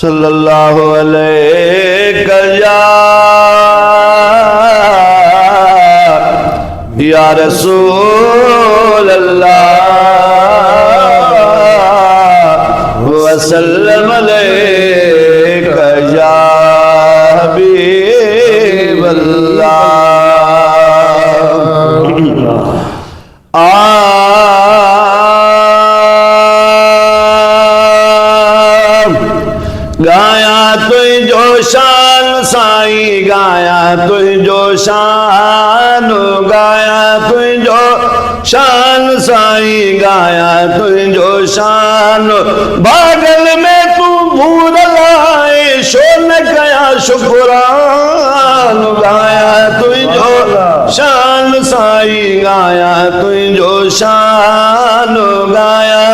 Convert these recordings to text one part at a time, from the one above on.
सल्लल्लाहु अलैहि या रसूल अल्लाह वसल्लम अलैका या हबीब अल्लाह। गाया तुझो शान साईं, गाया तुझो शान, गाया तुझो शान साईं, गाया तुझो शान। बागल में तू भूल लाए शो न कया शुक्रान। गाया तुझो शान साईं, गाया तुझो शान, गाया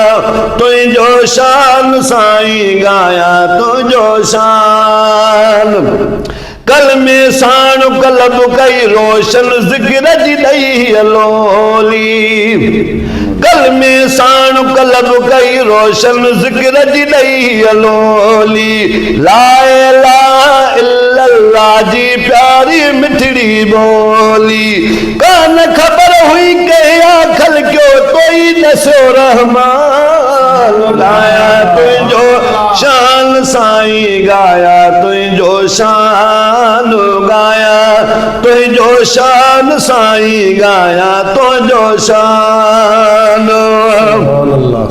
तुझो शान साईं, गाया तुझो शान। कल में साण कलब कई रोशन जिक्र जी दई अलोली। कल में साण कलब कई रोशन जिक्र जी दई अलोली। ला इलाहा इल्लल्लाह जी प्यारी मिठड़ी बोली। कान खबर हुई के आखल क्यों तोई दसो रहमान। गाया तुझो शान साईं, गाया तुझो शान, गाया तुझो शान साईं, गाया तुझो शान।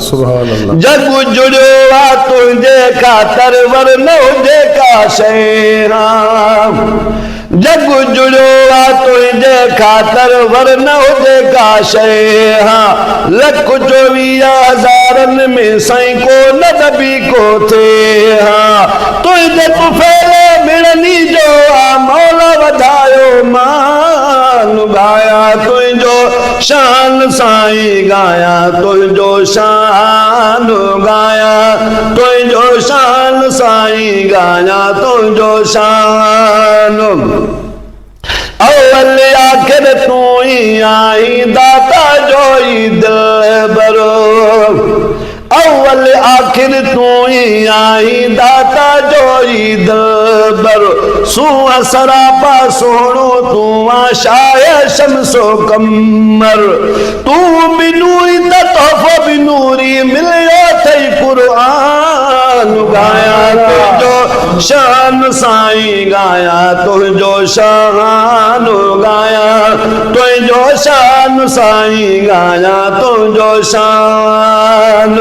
सुभान अल्लाह। जग जुड़ो आ तुझे खातर वरन हुजे का शेरा। जग जुड़ो आ तुझे खातर वरन हुजे का शेरा। 1,24,000 में साईं को न दबी को थे। हाँ तुझे तुफेले मिलनी जो आ मौला वधायो मान। गाया तुझो शान साईं, गाया तुझो शान, गाया तुझो शान साईं, गाया तुझो शान। अव्वल आखिर तू ही आई दाता जोई दिल बरो। अव्वल आखिर तू ही आई दाता जोई दिल बरो। सुआ सरापा सोनो तू आशाए शमसो कमर। तू बिनूरी त तोहफो बिनूरी मिलियो थई कुरान। गाया तुझो शान साईं, गाया तुझो शान, गाया तुझो शान साईं, गाया तुझो शान।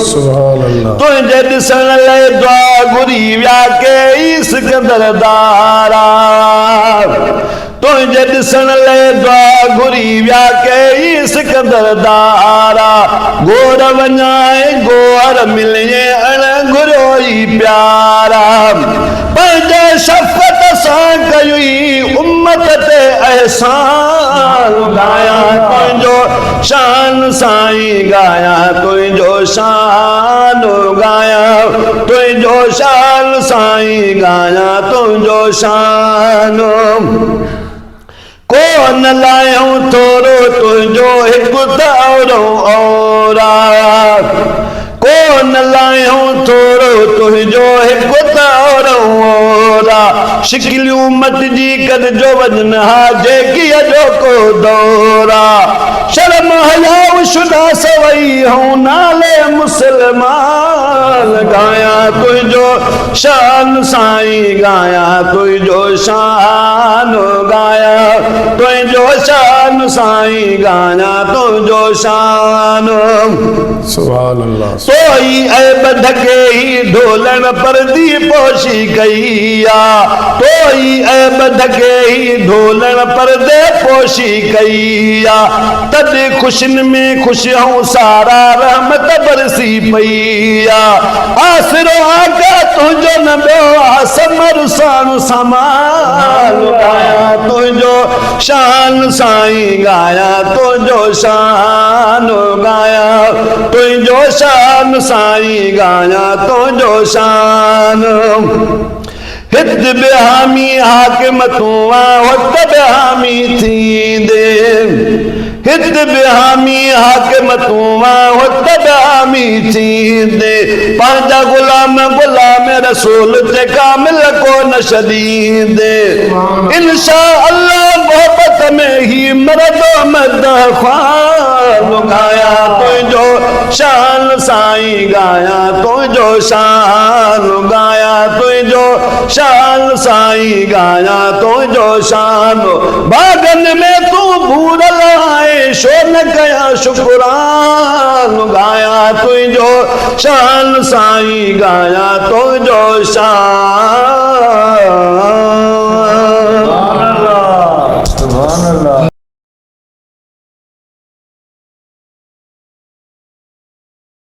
सुभान अल्लाह। तुझे ॾिसण लाइ दुआ घुरी विया के सिकंदर दारा। तुझे ॾिसण लाइ दुआ घुरी विया के सिकंदर दारा। गोर वञाए गोर मिले अण घुरियो ई प्यारा। पंहिंजे शफ़क़त सां कयुई उम्मत ते एहसान। गाया तुझो शान साईं, गाया तुझो शान, गाया तुझो शान साईं, गाया तुझो शान। कोन लायूं थोरो तुझो हिकु तारो औरा। कोन लायूं थोरो तुझो हिकु तारो औरा। शिकिलियूं मटिजी कढजो वजन हा जेकी अॼो को दौरा। शर्म हयाउ शुदा सवई हूं नाले मुसलमान। गाया तुझो शान साईं, गाया तुझो शान, गाया तुझो शान साईं, गाया तुझो शान। सुभान अल्लाह। सोई ऐब ढके ही ढोलण परदी पोशी कई आ। तोई ऐब ढके ही ढोलण परदे पोशी कई आ। तद खुशन में खुश हूं सारा रहमत बरसी पई आ। आसरो आका तुझो न ॿियो आ समर साण समान। गाया तुझो शान साईं, गाया तुझो शान, गाया तुझो शान साईं, गाया तुझो शान। हित बेहामी हाकिम तू आ वक्त बेहामी थींदे। हित बिहामी हाकिम तूवा तबामी थींदे पंहिंजा गुलाम गुलाम रसूल ते कामिल को न छॾींदे इंशा अल्लाह मोहब्बत में ही मरदो मदह ख्वाल गाया तुझो शान साईं गाया तुझो शान गाया तुझो शान साईं गाया तुझो शान बागन में तू भूरल आए शो न कया शुक्रान गाया तुझो शान साईं गाया तुझो शान।